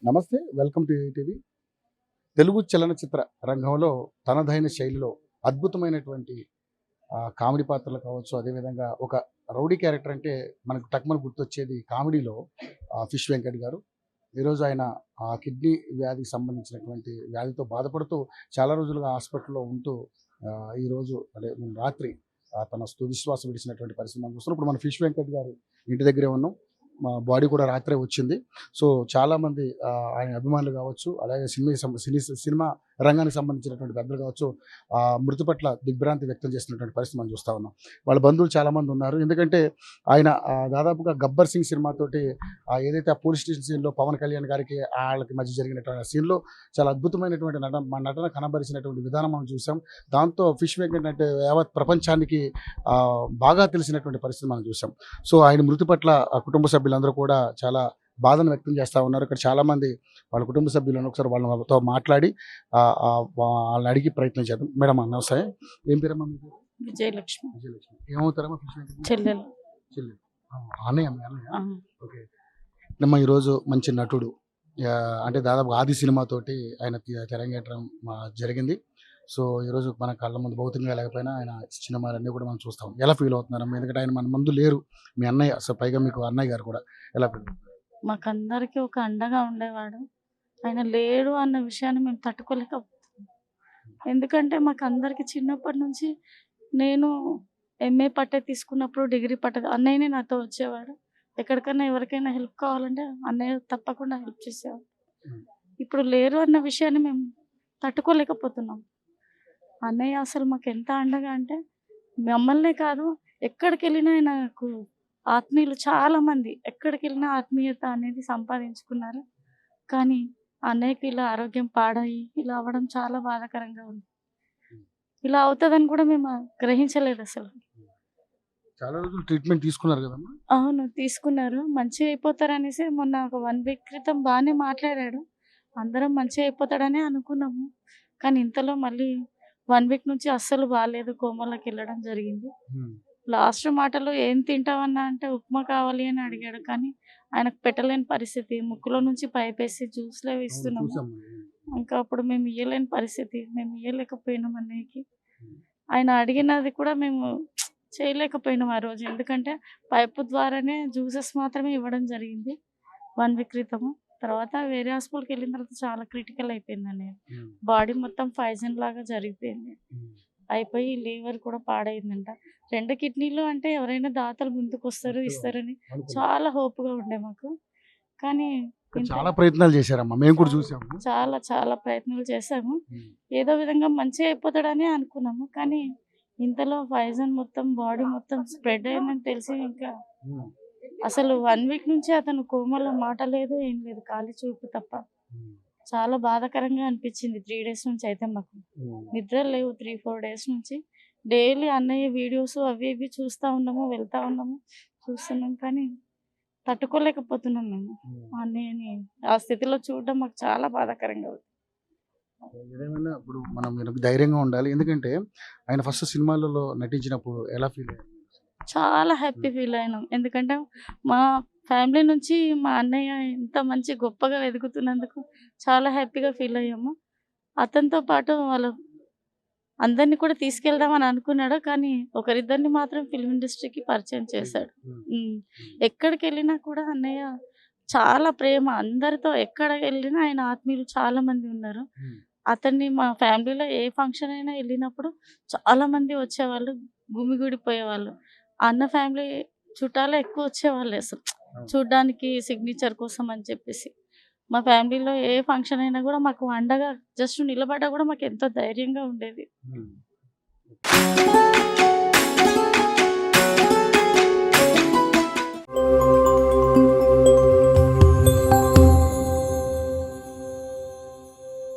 నమస్తే, welcome to ATV. Telugu చలనచిత్ర రంగంలో తనదైన శైలిలో అద్భుతమైనటువంటి కామెడీ పాత్రలు కావచ్చు, అదేవిధంగా ఒక రౌడీ క్యారెక్టర్ అంటే మనకు టక్మన్ గుర్తొచ్చేది కామెడీలో ఫిష్ వెంకట్ గారు. ఈరోజు ఆయన కిడ్నీ వ్యాధికి సంబంధించినటువంటి వ్యాధితో బాధపడుతూ చాలా రోజులుగా హాస్పిటల్లో ఉంటూ ఈరోజు అదే రాత్రి తన తుదిశ్వాస విడిచినటువంటి పరిస్థితి మనం చూస్తున్నాం. ఇప్పుడు మన ఫిష్ వెంకట్ గారు ఇంటి దగ్గరే ఉన్నాం. మా బాడీ కూడా రాత్రే వచ్చింది. సో చాలామంది ఆయన అభిమానులు కావచ్చు, అలాగే సినిమా రంగానికి సంబంధించినటువంటి పెద్దలు కావచ్చు, మృతి పట్ల దిగ్భ్రాంతి వ్యక్తం చేసినటువంటి పరిస్థితి మనం చూస్తూ ఉన్నాం. వాళ్ళ బంధువులు చాలామంది ఉన్నారు. ఎందుకంటే ఆయన దాదాపుగా గబ్బర్ సింగ్ సినిమాతోటి ఏదైతే ఆ పోలీస్ స్టేషన్ సీన్లో పవన్ కళ్యాణ్ గారికి వాళ్ళకి మధ్య జరిగినటువంటి సీన్లో చాలా అద్భుతమైనటువంటి నటన కనబరిచినటువంటి విధానం మనం చూసాం. దాంతో ఫిష్ వెంకట్ అంటే యావత్ ప్రపంచానికి బాగా తెలిసినటువంటి పరిస్థితి మనం చూసాం. సో ఆయన మృతి పట్ల కుటుంబ సభ్యులందరూ కూడా చాలా బాధను వ్యక్తం చేస్తూ ఉన్నారు. ఇక్కడ చాలామంది వాళ్ళ కుటుంబ సభ్యులను ఒకసారి వాళ్ళతో మాట్లాడి వాళ్ళని అడిగి ప్రయత్నం చేద్దాం. మేడం నమస్తే, ఏం పేరమ్మా మీకు? విజయలక్ష్మి. విజయలక్ష్మి. ఏమవుతారమ్మా ఫిష్ వెంకట్? చెల్లెలు. చెల్లెలు. అన్నయ్య అన్నయ్య. ఓకే. అమ్మా ఈరోజు మంచి నటుడు, అంటే దాదాపు ఆది సినిమాతోటి ఆయన తెరంగేట్రం జరిగింది. సో ఈరోజు మన కళ్ళ ముందు భౌతికంగా లేకపోయినా ఆయన సినిమాలన్నీ కూడా మనం చూస్తాం. ఎలా ఫీల్ అవుతున్నారమ్మా? ఎందుకంటే ఆయన మన ముందు లేరు, మీ అన్నయ్య. సో పైగా మీకు అన్నయ్య గారు కూడా ఎలా ఫీల్ అవుతున్నారు? మాకందరికి ఒక అండగా ఉండేవాడు. ఆయన లేడు అన్న విషయాన్ని మేము తట్టుకోలేకపోతున్నాం. ఎందుకంటే మాకందరికి చిన్నప్పటి నుంచి నేను ఎంఏ పట్టే తీసుకున్నప్పుడు డిగ్రీ పట్ట అన్నయ్యనే నాతో వచ్చేవాడు. ఎక్కడికైనా ఎవరికైనా హెల్ప్ కావాలంటే అన్నయ్య తప్పకుండా హెల్ప్ చేసేవాడు. ఇప్పుడు లేరు అన్న విషయాన్ని మేము తట్టుకోలేకపోతున్నాం. అన్నయ్య అసలు మాకు ఎంత అండగా అంటే మమ్మల్నే కాదు, ఎక్కడికి వెళ్ళినా నాకు ఆత్మీయులు చాలామంది, ఎక్కడికి వెళ్ళినా ఆత్మీయత అనేది సంపాదించుకున్నారు. కానీ అన్నయ్యకి ఇలా ఆరోగ్యం పాడయి ఇలా అవ్వడం చాలా బాధాకరంగా ఉంది. ఇలా అవుతుందని కూడా మేము గ్రహించలేదు అసలు. చాలా రోజులు ట్రీట్మెంట్ తీసుకున్నారు కదమ్మా? అవును, తీసుకున్నారు. మంచిగా అయిపోతారనేసి మొన్న ఒక 1 వీక్ క్రితం బాగానే మాట్లాడాడు. అందరం మంచిగా అయిపోతాడనే అనుకున్నాము. కానీ ఇంతలో మళ్ళీ 1 వీక్ నుంచి అస్సలు బాగాలేదు, కోమాలోకి వెళ్ళడం జరిగింది. లాస్ట్ మాటలో ఏం తింటావన్నా అంటే ఉప్మా కావాలి అని అడిగాడు. కానీ ఆయనకు పెట్టలేని పరిస్థితి, ముక్కులో నుంచి పైపేసి జ్యూస్లే ఇస్తున్నాము. ఇంకా అప్పుడు మేము ఇయ్యలేని పరిస్థితి, మేము ఇయ్యలేకపోయినాం అన్నయ్యకి. ఆయన అడిగినది కూడా మేము చేయలేకపోయినాం ఆ రోజు. ఎందుకంటే పైపు ద్వారానే జ్యూసెస్ మాత్రమే ఇవ్వడం జరిగింది 1 వీక్ క్రితము. తర్వాత వేరే హాస్పిటల్కి వెళ్ళిన తర్వాత చాలా క్రిటికల్ అయిపోయింది అన్నయ్య. బాడీ మొత్తం పాయిజన్ లాగా జరిగిపోయింది, అయిపోయి లివర్ కూడా పాడైందంట. 2 కిడ్నీలు అంటే ఎవరైనా దాతలు ముందుకు వస్తారు ఇస్తారని చాలా హోప్గా ఉండే మాకు. కానీ చాలా ప్రయత్నాలు చేశారమ్మా, మేము కూడా చూసాము. చాలా చాలా ప్రయత్నాలు చేశాము. ఏదో విధంగా మంచిగా అయిపోతాడని అనుకున్నాము. కానీ ఇంతలో పాయిజన్ మొత్తం బాడీ మొత్తం స్ప్రెడ్ అయిందని తెలిసి ఇంకా అసలు 1 వీక్ నుంచి అతను కోమలో మాట లేదు, ఏం లేదు, ఖాళీ చూపు తప్ప. చాలా బాధాకరంగా అనిపించింది 3 డేస్ నుంచి. అయితే మాకు నిద్ర లేవు 3-4 డేస్ నుంచి. డైలీ అన్నయ్య వీడియోస్ అవి ఇవి చూస్తూ ఉన్నాము, వెళ్తూ ఉన్నాము, చూస్తున్నాం. కానీ తట్టుకోలేకపోతున్నాం మేము అన్నయ్యని ఆ స్థితిలో చూడడం మాకు చాలా బాధాకరంగా ఉంది. ఏదేమైనా ఇప్పుడు మనం ధైర్యంగా ఉండాలి. ఎందుకంటే ఆయన ఫస్ట్ సినిమాలలో నటించినప్పుడు ఎలా ఫీల్ అయ్యారు? చాలా హ్యాపీ ఫీల్ అయినాం. ఎందుకంటే మా ఫ్యామిలీ నుంచి మా అన్నయ్య ఇంత మంచి గొప్పగా ఎదుగుతున్నందుకు చాలా హ్యాపీగా ఫీల్ అయ్యాము. అతనితో పాటు వాళ్ళు అందరినీ కూడా తీసుకెళ్దామని అనుకున్నాడు. కానీ ఒకరిద్దరిని మాత్రం ఫిల్మ్ ఇండస్ట్రీకి పరిచయం చేశాడు. ఎక్కడికి వెళ్ళినా కూడా అన్నయ్య చాలా ప్రేమ, అందరితో ఎక్కడ వెళ్ళినా ఆయన ఆత్మీయులు చాలా మంది ఉన్నారు. అతన్ని మా ఫ్యామిలీలో ఏ ఫంక్షన్ అయినా వెళ్ళినప్పుడు చాలా మంది వచ్చేవాళ్ళు, గుమిగూడిపోయేవాళ్ళు. అన్న ఫ్యామిలీ చుట్టాలే ఎక్కువ వచ్చేవాళ్ళు అసలు చూడ్డానికి, సిగ్నేచర్ కోసం అని చెప్పేసి. మా ఫ్యామిలీలో ఏ ఫంక్షన్ అయినా కూడా మాకు అండగా జస్ట్ నిలబడ్డా కూడా మాకు ఎంతో ధైర్యంగా ఉండేది.